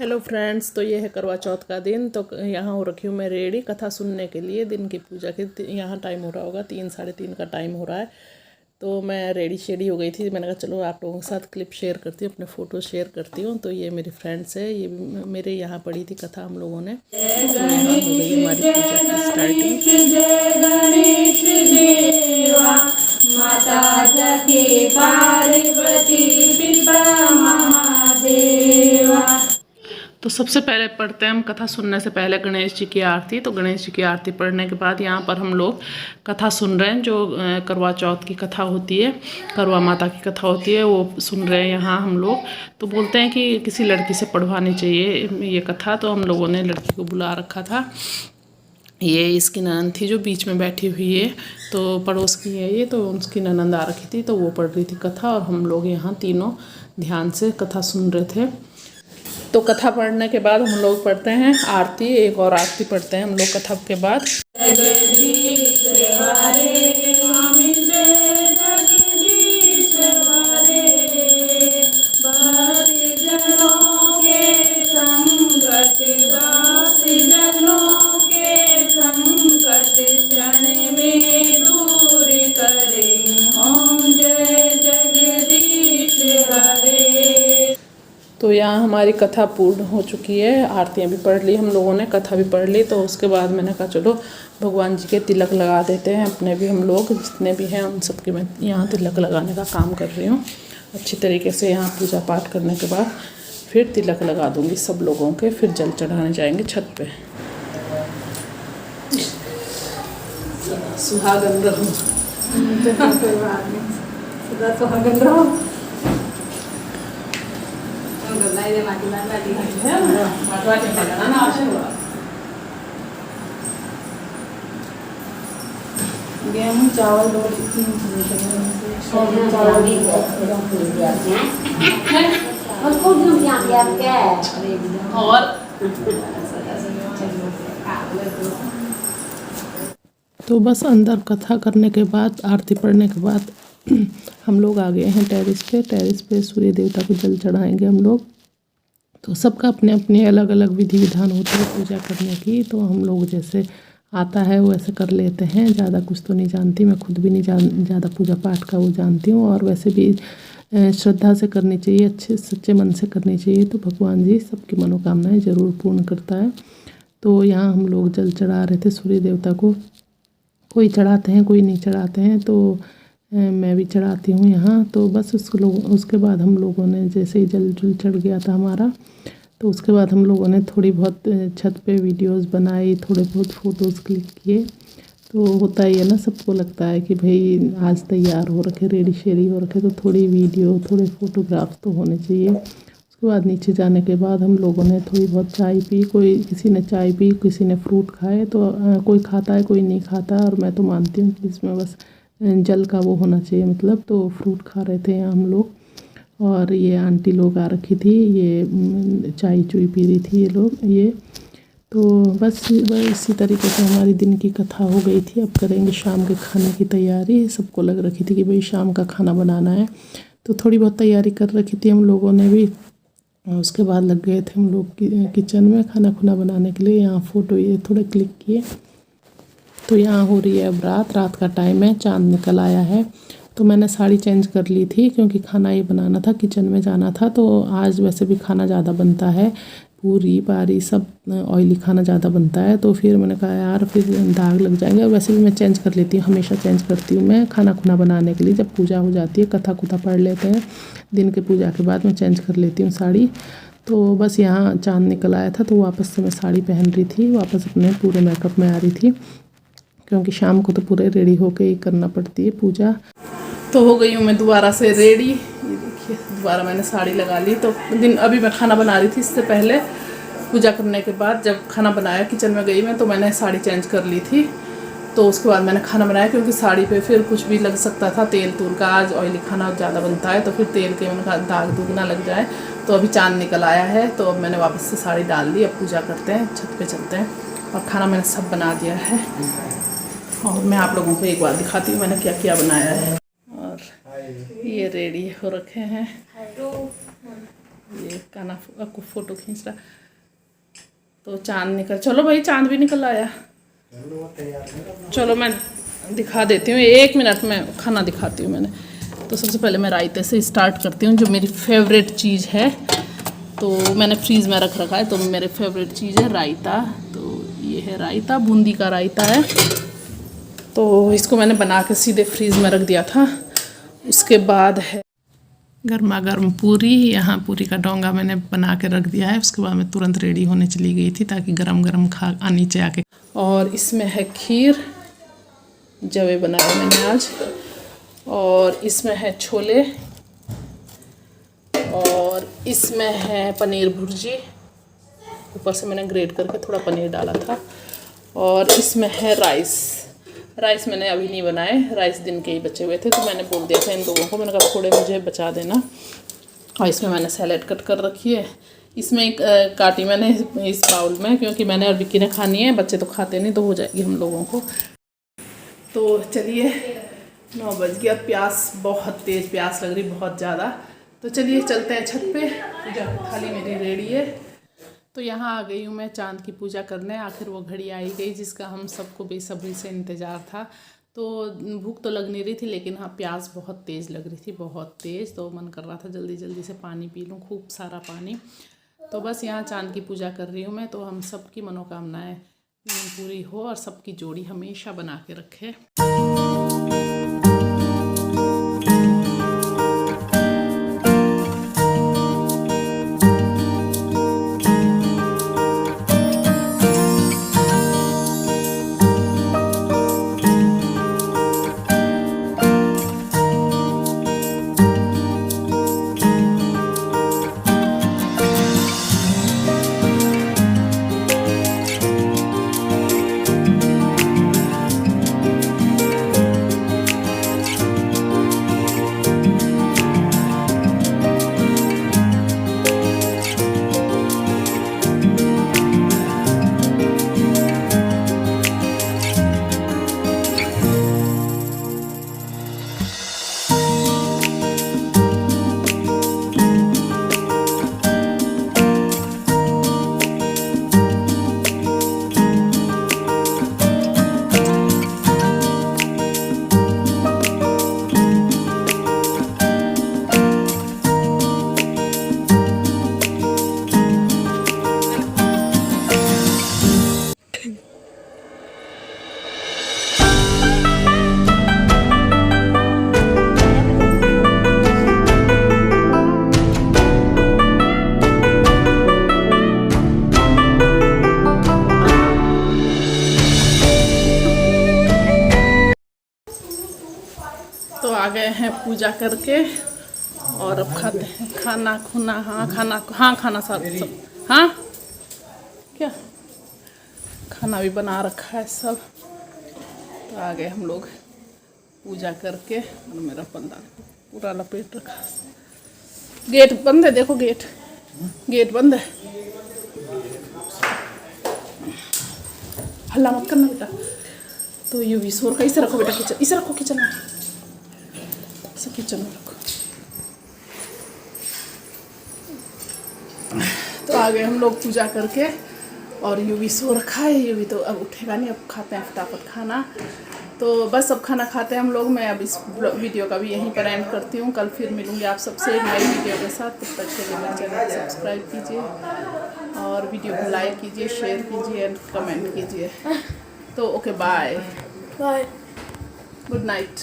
Hello friends, तो ये है करवा चौथ का दिन। तो यहाँ हो रखी हूँ मैं रेडी कथा सुनने के लिए। दिन की पूजा के यहाँ टाइम हो रहा होगा 3 साढ़े 3 का टाइम हो रहा है। तो मैं रेडी शेडी हो गई थी। मैंने कहा चलो आप लोगों के साथ क्लिप शेयर करती हूँ, अपने फ़ोटो शेयर करती हूँ। तो ये मेरी फ्रेंड्स है, ये मेरे यहाँ पढ़ी थी कथा हम लोगों ने। तो यहाँ हो गई हमारी पूजा की स्टार्टिंग। माता जगती पार्वती पिता महादेवा। तो सबसे पहले पढ़ते हैं हम कथा सुनने से पहले गणेश जी की आरती। तो गणेश जी की आरती पढ़ने के बाद यहाँ पर हम लोग कथा सुन रहे हैं। जो करवा चौथ की कथा होती है, करवा माता की कथा होती है, वो सुन रहे हैं यहाँ हम लोग। तो बोलते हैं कि किसी लड़की से पढ़वानी चाहिए ये कथा। तो हम लोगों ने लड़की को बुला रखा था। ये इसकी ननद थी जो बीच में बैठी हुई है, तो पड़ोस की है ये। तो उसकी ननद आ रखी थी, तो वो पढ़ रही थी कथा और हम लोग यहाँ तीनों ध्यान से कथा सुन रहे थे। तो कथा पढ़ने के बाद हम लोग पढ़ते हैं आरती। एक और आरती पढ़ते हैं हम लोग कथा के बाद। तो यहाँ हमारी कथा पूर्ण हो चुकी है। आरतियाँ भी पढ़ ली हम लोगों ने, कथा भी पढ़ ली। तो उसके बाद मैंने कहा चलो भगवान जी के तिलक लगा देते हैं। अपने भी हम लोग जितने भी हैं उन सबके मैं यहाँ तिलक लगाने का काम कर रही हूँ अच्छी तरीके से। यहाँ पूजा पाठ करने के बाद फिर तिलक लगा दूँगी सब लोगों के। फिर जल चढ़ाने जाएंगे छत पे। सुहागन रहो। गेहूँ चावल और तो बस अंदर कथा करने के बाद, आरती पढ़ने के बाद हम लोग आ गए हैं टेरेस पे। टेरेस पे सूर्य देवता को जल चढ़ाएंगे हम लोग। तो सबका अपने अपने अलग अलग विधि विधान होते हैं पूजा करने की। तो हम लोग जैसे आता है वैसे कर लेते हैं। ज़्यादा कुछ तो नहीं जानती मैं, खुद भी नहीं ज़्यादा पूजा पाठ का वो जानती हूँ। और वैसे भी श्रद्धा से करनी चाहिए, अच्छे सच्चे मन से करनी चाहिए। तो भगवान जी सबकी मनोकामनाएं ज़रूर पूर्ण करता है। तो यहाँ हम लोग जल चढ़ा रहे थे सूर्य देवता को। कोई चढ़ाते हैं, कोई नहीं चढ़ाते हैं। तो मैं भी चढ़ाती हूँ यहाँ। तो बस उसके बाद हम लोगों ने जैसे ही जल चढ़ गया था हमारा, तो उसके बाद हम लोगों ने थोड़ी बहुत छत पे वीडियोस बनाई, थोड़े बहुत फ़ोटोज़ क्लिक किए। तो होता ही है ना, सबको लगता है कि भाई आज तैयार हो रखे, रेडी शेडी हो रखे, तो थोड़ी वीडियो थोड़े फ़ोटोग्राफ्स तो होने चाहिए। उसके बाद नीचे जाने के बाद हम लोगों ने थोड़ी बहुत चाय पी। किसी ने चाय पी, किसी ने फ्रूट खाए। तो कोई खाता है, कोई नहीं खाता। और मैं तो मानती हूँ कि इसमें बस जल का वो होना चाहिए मतलब। तो फ्रूट खा रहे थे यहाँ हम लोग। और ये आंटी लोग आ रखी थी, ये चाय चुई पी रही थी ये लोग ये। तो बस इसी तरीके से हमारी दिन की कथा हो गई थी। अब करेंगे शाम के खाने की तैयारी। सबको लग रखी थी कि भाई शाम का खाना बनाना है। तो थोड़ी बहुत तैयारी कर रखी थी हम लोगों ने भी। उसके बाद लग गए थे हम लोग किचन में खाना खुना बनाने के लिए। यहाँ फ़ोटो ये थोड़े क्लिक किए। तो यहाँ हो रही है अब रात का टाइम है, चाँद निकल आया है। तो मैंने साड़ी चेंज कर ली थी क्योंकि खाना ये बनाना था, किचन में जाना था। तो आज वैसे भी खाना ज़्यादा बनता है, पूरी पारी सब ऑयली खाना ज़्यादा बनता है। तो फिर मैंने कहा यार फिर दाग लग जाएंगे। और वैसे भी मैं चेंज कर लेती हूँ, हमेशा चेंज करती हूँ मैं खाना खुना बनाने के लिए। जब पूजा हो जाती है, कथा कुथा पढ़ लेते हैं दिन के पूजा के बाद, मैं चेंज कर लेती हूँ साड़ी। तो बस यहाँ चाँद निकल आया था, तो वापस से मैं साड़ी पहन रही थी, वापस अपने पूरे मेकअप में आ रही थी। क्योंकि शाम को तो पूरे रेडी होके ही करना पड़ती है पूजा। तो हो गई हूँ मैं दोबारा से रेडी। ये देखिए दोबारा मैंने साड़ी लगा ली। तो अभी मैं खाना बना रही थी, इससे पहले पूजा करने के बाद जब खाना बनाया किचन में गई मैं, तो मैंने साड़ी चेंज कर ली थी। तो उसके बाद मैंने खाना बनाया क्योंकि साड़ी पे फिर कुछ भी लग सकता था, तेल तूल का। आज ऑयली खाना ज़्यादा बनता है तो फिर तेल के मैंने कहा दाग दूग ना लग जाए। तो अभी चाँद निकल आया है, तो अब मैंने वापस से साड़ी डाल दी। अब पूजा करते हैं, छत पे चलते हैं। और खाना मैंने सब बना दिया है और मैं आप लोगों को एक बार दिखाती हूँ मैंने क्या क्या बनाया है। और ये रेडी हो रखे हैं। ये काना आपको फ़ोटो खींच रहा। तो चांद निकल, चलो भाई चांद भी निकल आया। चलो मैं दिखा देती हूँ, 1 मिनट में खाना दिखाती हूँ मैंने। तो सबसे पहले मैं रायते से स्टार्ट करती हूँ, जो मेरी फेवरेट चीज़ है। तो मैंने फ्रीज़ में रख रखा है, तो मेरे फेवरेट चीज़ है रायता। तो ये है रायता, बूंदी का रायता है। तो इसको मैंने बना के सीधे फ्रीज़ में रख दिया था। उसके बाद है गर्मा गर्म पूरी। यहाँ पूरी का डोंगा मैंने बना के रख दिया है। उसके बाद मैं तुरंत रेडी होने चली गई थी ताकि गरम गरम खा नीचे आके। और इसमें है खीर, जवे बनाए मैंने आज। और इसमें है छोले, और इसमें है पनीर भुर्जी, ऊपर से मैंने ग्रेट करके थोड़ा पनीर डाला था। और इसमें है राइस। राइस मैंने अभी नहीं बनाए, राइस दिन के ही बचे हुए थे, तो मैंने बोल दिया था इन लोगों को, मैंने कहा थोड़े मुझे बचा देना। और इसमें मैंने सैलेड कट कर रखी है। इसमें एक काटी मैंने इस बाउल में, क्योंकि मैंने और विक्की ने खानी है, बच्चे तो खाते नहीं, तो हो जाएगी हम लोगों को। तो चलिए 9 बज गया। प्यास बहुत तेज़ प्यास लग रही, बहुत ज़्यादा। तो चलिए चलते हैं छत पे। पूजा की थाली मेरी रेडी है। तो यहाँ आ गई हूँ मैं चांद की पूजा करने। आखिर वो घड़ी आई गई जिसका हम सबको बेसब्री से इंतज़ार था। तो भूख तो लग नहीं रही थी, लेकिन हाँ प्यास बहुत तेज़ लग रही थी, बहुत तेज़। तो मन कर रहा था जल्दी जल्दी से पानी पी लूँ, खूब सारा पानी। तो बस यहाँ चांद की पूजा कर रही हूँ मैं। तो हम सबकी मनोकामनाएँ पूरी हो और सबकी जोड़ी हमेशा बना के रखे। तो आ गए हैं पूजा करके, और अब खाते हैं खाना खुना। खाना सब हाँ, क्या खाना भी बना रखा है सब। तो आ गए हम लोग पूजा करके। और मेरा पंडा पूरा लपेट रखा। गेट बंद है, देखो गेट बंद है। हल्ला मत करना बेटा। तो ये विशोर का इसे रखो बेटा, किचन इसे रखो, किचन में रखो। तो आ गए हम लोग पूजा करके, और यूवी सो रखा है। यूवी तो अब उठेगा नहीं, अब खाते हैं फटाफट खाना। तो बस अब खाना खाते हैं हम लोग। मैं अब इस वीडियो का भी यहीं पर एंड करती हूँ। कल फिर मिलूँगी आप सबसे एक नई वीडियो के साथ। तब तक के लिए मेरे चैनल को सब्सक्राइब कीजिए, और वीडियो को लाइक कीजिए, शेयर कीजिए एंड कमेंट कीजिए। तो ओके, बाय, गुड नाइट।